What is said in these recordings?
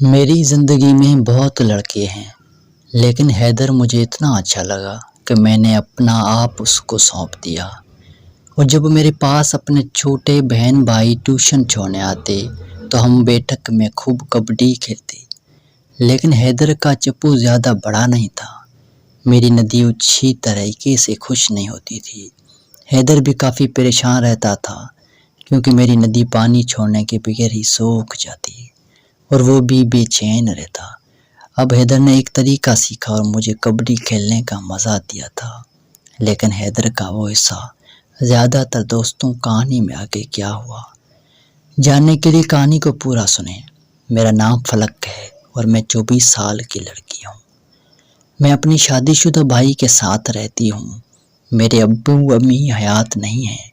میری زندگی میں بہت لڑکے ہیں، لیکن حیدر مجھے اتنا اچھا لگا کہ میں نے اپنا آپ اس کو سونپ دیا۔ اور جب میرے پاس اپنے چھوٹے بہن بھائی ٹیوشن چھوڑنے آتے تو ہم بیٹھک میں خوب کبڈی کھیلتے، لیکن حیدر کا چپو زیادہ بڑا نہیں تھا۔ میری ندی اچھی طریقے سے خوش نہیں ہوتی تھی۔ حیدر بھی کافی پریشان رہتا تھا کیونکہ میری ندی پانی چھوڑنے کے بغیر ہی سوکھ جاتی اور وہ بھی بے چین رہتا۔ اب حیدر نے ایک طریقہ سیکھا اور مجھے کبڈی کھیلنے کا مزہ دیا تھا، لیکن حیدر کا وہ حصہ زیادہ تر دوستوں کہانی میں آگے کیا ہوا۔ جاننے کے لیے کہانی کو پورا سنیں۔ میرا نام فلک ہے اور میں 24 سال کی لڑکی ہوں۔ میں اپنی شادی شدہ بھائی کے ساتھ رہتی ہوں۔ میرے ابو امی حیات نہیں ہیں۔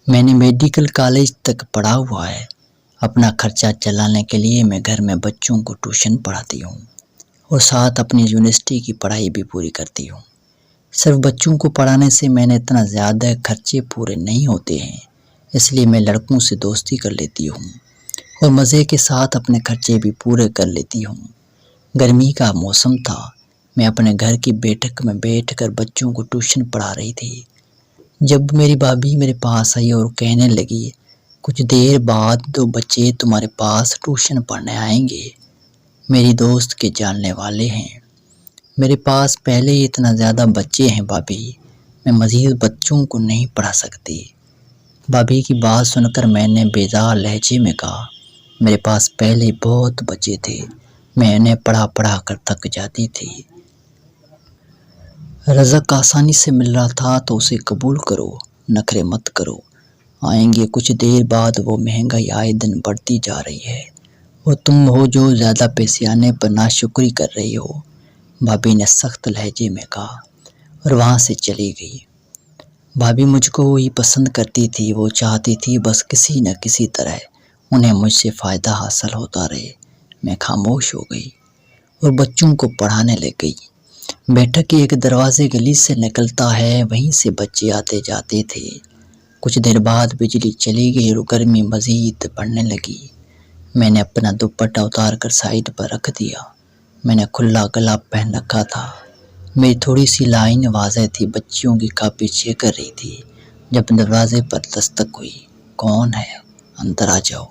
میں نے میڈیکل کالج تک پڑھا ہوا ہے۔ اپنا خرچہ چلانے کے لیے میں گھر میں بچوں کو ٹیوشن پڑھاتی ہوں اور ساتھ اپنی یونیورسٹی کی پڑھائی بھی پوری کرتی ہوں۔ صرف بچوں کو پڑھانے سے میں نے اتنا زیادہ خرچے پورے نہیں ہوتے ہیں، اس لیے میں لڑکوں سے دوستی کر لیتی ہوں اور مزے کے ساتھ اپنے خرچے بھی پورے کر لیتی ہوں۔ گرمی کا موسم تھا۔ میں اپنے گھر کی بیٹھک میں بیٹھ کر بچوں کو ٹیوشن پڑھا رہی تھی جب میری بھابھی میرے پاس آئی اور کہنے لگی، کچھ دیر بعد 2 بچے تمہارے پاس ٹیوشن پڑھنے آئیں گے، میری دوست کے جاننے والے ہیں۔ میرے پاس پہلے ہی اتنا زیادہ بچے ہیں بھابھی، میں مزید بچوں کو نہیں پڑھا سکتی۔ بھابھی کی بات سن کر میں نے بیزار لہجے میں کہا، میرے پاس پہلے ہی بہت بچے تھے، میں انہیں پڑھا کر تھک جاتی تھی۔ رزق آسانی سے مل رہا تھا تو اسے قبول کرو، نخرے مت کرو۔ آئیں گے کچھ دیر بعد۔ وہ مہنگائی آئے دن بڑھتی جا رہی ہے اور تم ہو جو زیادہ پیسے آنے پر ناشکری کر رہی ہو، بھابھی نے سخت لہجے میں کہا اور وہاں سے چلی گئی۔ بھابھی مجھ کو ہی پسند کرتی تھی، وہ چاہتی تھی بس کسی نہ کسی طرح انہیں مجھ سے فائدہ حاصل ہوتا رہے۔ میں خاموش ہو گئی اور بچوں کو پڑھانے لگ گئی۔ بیٹھک کے ایک دروازے گلی سے نکلتا ہے، وہیں سے بچے آتے جاتے تھے۔ کچھ دیر بعد بجلی چلی گئی اور گرمی مزید بڑھنے لگی۔ میں نے اپنا دوپٹہ اتار کر سائیڈ پر رکھ دیا۔ میں نے کھلا گلا پہن رکھا تھا۔ میری تھوڑی سی لائن واضح تھی۔ بچیوں کی کاپی چیک کر رہی تھی جب دروازے پر دستک ہوئی۔ کون ہے؟ اندر آ جاؤ۔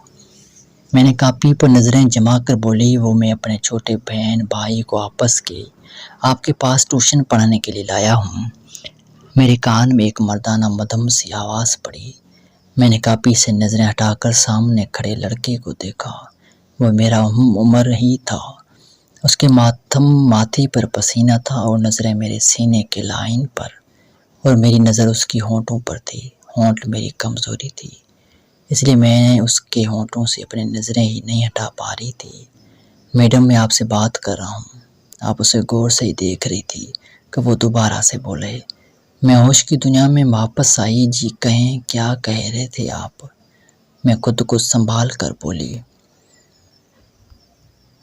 میں نے کاپی پر نظریں جما کر بولی، وہ میں اپنے چھوٹے بہن بھائی کو آپس کے آپ کے پاس ٹیوشن پڑھانے کے لیے لایا ہوں۔ میرے کان میں ایک مردانہ مدھم سی آواز پڑی۔ میں نے کاپی سے نظریں ہٹا کر سامنے کھڑے لڑکے کو دیکھا۔ وہ میرا عمر ہی تھا۔ اس کے ماتھے پر پسینہ تھا اور نظریں میرے سینے کے لائن پر، اور میری نظر اس کی ہونٹوں پر تھی۔ ہونٹ میری کمزوری تھی، اس لیے میں اس کے ہونٹوں سے اپنی نظریں ہی نہیں ہٹا پا رہی تھی۔ میڈم، میں آپ سے بات کر رہا ہوں۔ آپ اسے غور سے ہی دیکھ رہی تھی کہ وہ دوبارہ سے بولے۔ میں ہوش کی دنیا میں واپس آئی۔ جی کہیں، کیا کہہ رہے تھے آپ؟ میں خود کو سنبھال کر بولی،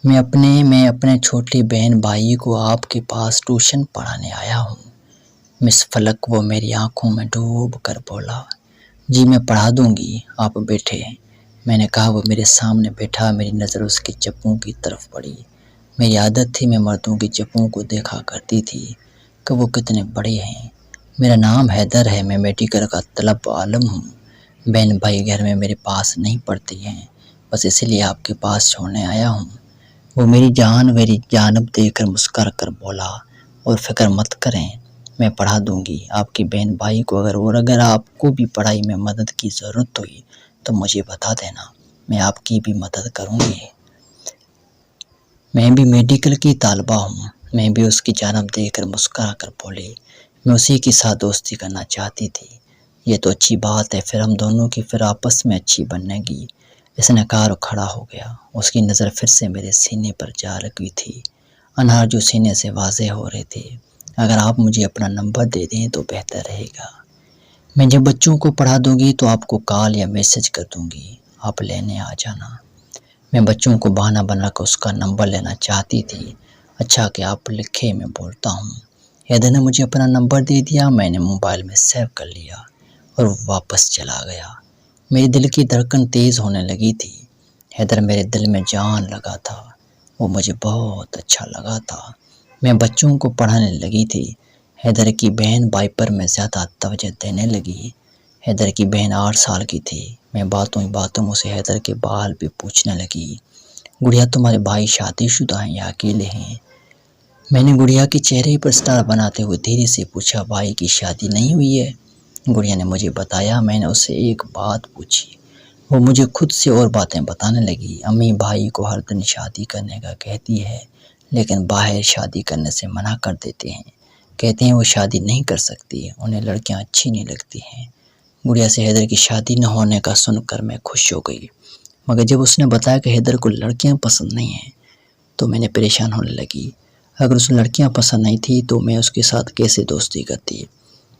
میں اپنے چھوٹے بہن بھائی کو آپ کے پاس ٹیوشن پڑھانے آیا ہوں۔ مس فلک، وہ میری آنکھوں میں ڈوب کر بولا، جی میں پڑھا دوں گی، آپ بیٹھے۔ میں نے کہا۔ وہ میرے سامنے بیٹھا۔ میری نظر اس کے چپوں کی طرف پڑی۔ میری عادت تھی، میں مردوں کے چپوں کو دیکھا کرتی تھی کہ وہ کتنے بڑے ہیں۔ میرا نام حیدر ہے، میں میڈیکل کا طالب علم ہوں۔ بہن بھائی گھر میں میرے پاس نہیں پڑھتے ہیں، بس اسی لیے آپ کے پاس چھوڑنے آیا ہوں۔ وہ میری جانب دیکھ کر مسکرا کر بولا، اور فکر مت کریں، میں پڑھا دوں گی آپ کے بہن بھائی کو۔ اگر آپ کو بھی پڑھائی میں مدد کی ضرورت ہوئی تو مجھے بتا دینا، میں آپ کی بھی مدد کروں گی۔ میں بھی میڈیکل کی طالبہ ہوں۔ میں بھی اس کی جانب دیکھ کر مسکرا کر بولی، میں اسی کے ساتھ دوستی کرنا چاہتی تھی۔ یہ تو اچھی بات ہے، پھر ہم دونوں کی پھر آپس میں اچھی بننے گی۔ اس نے کہا اور کھڑا ہو گیا۔ اس کی نظر پھر سے میرے سینے پر جا رکی تھی، انہار جو سینے سے واضح ہو رہے تھے۔ اگر آپ مجھے اپنا نمبر دے دیں تو بہتر رہے گا۔ میں جب بچوں کو پڑھا دوں گی تو آپ کو کال یا میسج کر دوں گی، آپ لینے آ جانا۔ میں بچوں کو بہانہ بنا کر اس کا نمبر لینا چاہتی تھی۔ اچھا کہ آپ لکھے، میں بولتا ہوں۔ حیدر نے مجھے اپنا نمبر دے دیا۔ میں نے موبائل میں سیو کر لیا اور واپس چلا گیا۔ میرے دل کی دھڑکن تیز ہونے لگی تھی۔ حیدر میرے دل میں جان لگا تھا۔ وہ مجھے بہت اچھا لگا تھا۔ میں بچوں کو پڑھانے لگی تھی۔ حیدر کی بہن بائپر میں زیادہ توجہ دینے لگی۔ حیدر کی بہن 8 سال کی تھی۔ میں باتوں میں سے حیدر کے بال بھی پوچھنے لگی۔ گڑیا تمہارے بھائی شادی شدہ ہیں یا اکیلے ہیں؟ میں نے گڑیا کے چہرے پر اسٹار بناتے ہوئے دھیرے سے پوچھا، بھائی کی شادی نہیں ہوئی ہے؟ گڑیا نے مجھے بتایا۔ میں نے اس سے ایک بات پوچھی، وہ مجھے خود سے اور باتیں بتانے لگی۔ امی بھائی کو ہر دن شادی کرنے کا کہتی ہے، لیکن باہر شادی کرنے سے منع کر دیتے ہیں، کہتے ہیں وہ شادی نہیں کر سکتی، انہیں لڑکیاں اچھی نہیں لگتی ہیں۔ گڑیا سے حیدر کی شادی نہ ہونے کا سن کر میں خوش ہو گئی، مگر جب اس نے بتایا کہ حیدر کو لڑکیاں پسند نہیں ہیں تو میں نے پریشان ہونے لگی۔ اگر اس لڑکیاں پسند نہیں تھی تو میں اس کے ساتھ کیسے دوستی کرتی؟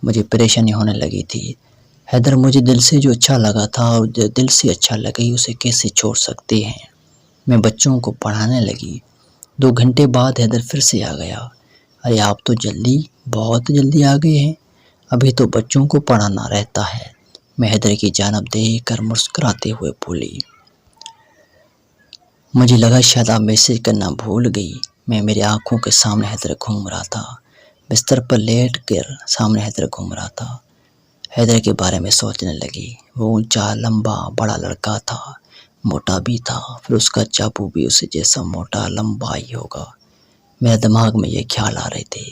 مجھے پریشانی ہونے لگی تھی۔ حیدر مجھے دل سے جو اچھا لگا تھا اور جو دل سے اچھا لگی اسے کیسے چھوڑ سکتے ہیں؟ میں بچوں کو پڑھانے لگی۔ 2 گھنٹے بعد حیدر پھر سے آ گیا۔ ارے آپ تو بہت جلدی آ گئے ہیں، ابھی تو بچوں کو پڑھانا رہتا ہے۔ میں حیدر کی جانب دیکھ کر مسکراتے ہوئے بولی۔ مجھے لگا شاید آپ میسج کرنا بھول گئی۔ میری آنکھوں کے سامنے حیدر گھوم رہا تھا، بستر پر لیٹ کر سامنے حیدر گھوم رہا تھا۔ حیدر کے بارے میں سوچنے لگی۔ وہ اونچا، لمبا، بڑا لڑکا تھا، موٹا بھی تھا، پھر اس کا چاپو بھی اسے جیسا موٹا لمبا ہی ہوگا۔ میرے دماغ میں یہ خیال آ رہے تھے۔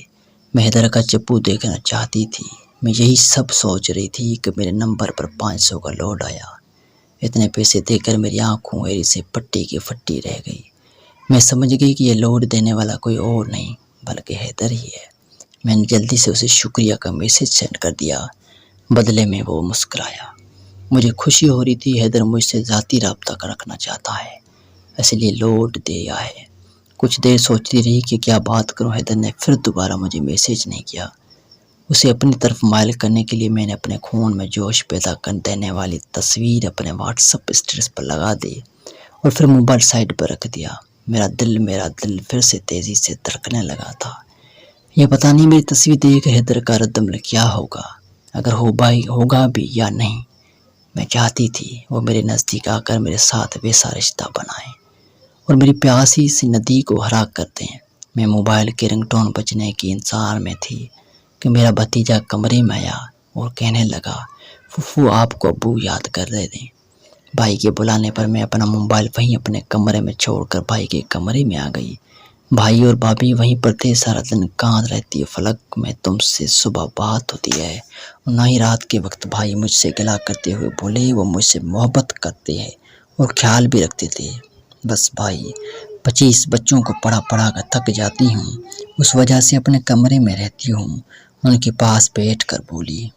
میں حیدر کا چاپو دیکھنا چاہتی تھی۔ میں یہی سب سوچ رہی تھی کہ میرے نمبر پر 500 کا لوڈ آیا۔ اتنے پیسے دے کر میری آنکھوں ایری سے پٹی کی پھٹی رہ گئی۔ میں سمجھ گئی کہ یہ لوڈ دینے والا کوئی اور نہیں بلکہ حیدر ہی ہے۔ میں نے جلدی سے اسے شکریہ کا میسج سینڈ کر دیا۔ بدلے میں وہ مسکرایا۔ مجھے خوشی ہو رہی تھی، حیدر مجھ سے ذاتی رابطہ رکھنا چاہتا ہے، اس لیے لوڈ دیا ہے۔ کچھ دیر سوچتی رہی کہ کیا بات کروں۔ حیدر نے پھر دوبارہ مجھے میسج نہیں کیا۔ اسے اپنی طرف مائل کرنے کے لیے میں نے اپنے خون میں جوش پیدا کر دینے والی تصویر اپنے واٹس ایپ اسٹیٹس پر لگا دی اور پھر موبائل سائڈ پر رکھ دیا۔ میرا دل پھر سے تیزی سے دھڑکنے لگا تھا۔ یہ پتہ نہیں میری تصویر دیکھ حیدر کا ردعمل کیا ہوگا، اگر ہوگا بھی یا نہیں۔ میں چاہتی تھی وہ میرے نزدیک آ کر میرے ساتھ ویسا رشتہ بنائیں اور میری پیاسی سی ندی کو ہرا کر دیں۔ میں موبائل کے رنگ ٹون بجنے کی انتظار میں تھی کہ میرا بھتیجا کمرے میں آیا اور کہنے لگا، پھوپھو آپ کو ابو یاد کر رہے تھے۔ بھائی کے بلانے پر میں اپنا موبائل وہیں اپنے کمرے میں چھوڑ کر بھائی کے کمرے میں آ گئی۔ بھائی اور بھابھی وہیں پر تھے۔ سارا دن کاند رہتی ہے فلک میں تم سے صبح بات ہوتی ہے، اور نہ ہی رات کے وقت۔ بھائی مجھ سے گلا کرتے ہوئے بولے وہ مجھ سے محبت کرتے ہیں اور خیال بھی رکھتے تھے۔ بس بھائی 25 بچوں کو پڑھا کر تھک جاتی ہوں، اس وجہ سے اپنے کمرے میں رہتی ہوں۔ ان کے پاس بیٹھ کر بولی۔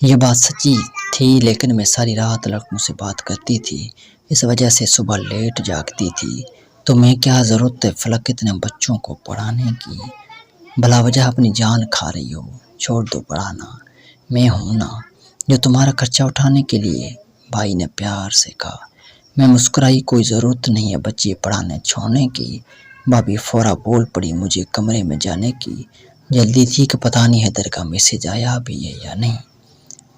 یہ بات سچی تھی، لیکن میں ساری رات لڑکوں سے بات کرتی تھی، اس وجہ سے صبح لیٹ جاگتی تھی۔ تو میں کیا ضرورت ہے فلک اتنے بچوں کو پڑھانے کی؟ بلا وجہ اپنی جان کھا رہی ہو، چھوڑ دو پڑھانا، میں ہوں نا جو تمہارا خرچہ اٹھانے کے لیے، بھائی نے پیار سے کہا۔ میں مسکرائی۔ کوئی ضرورت نہیں ہے بچے پڑھانے چھوڑنے کی۔ بھابھی فوراً بول پڑی مجھے کمرے میں جانے کی جلدی تھی کہ پتہ نہیں حیدر کا میسج آیا بھی ہے یا نہیں،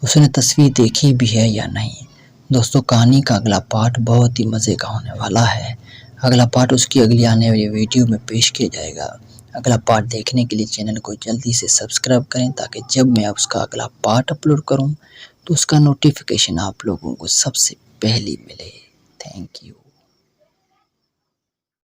اس نے تصویر دیکھی بھی ہے یا نہیں۔ دوستو کہانی کا اگلا پارٹ بہت ہی مزے کا ہونے والا ہے۔ اگلا پارٹ اس کی اگلی آنے والی ویڈیو میں پیش کیا جائے گا۔ اگلا پارٹ دیکھنے کے لیے چینل کو جلدی سے سبسکرائب کریں تاکہ جب میں اس کا اگلا پارٹ اپلوڈ کروں تو اس کا نوٹیفیکیشن آپ لوگوں کو سب سے پہلے ملے۔ Thank you.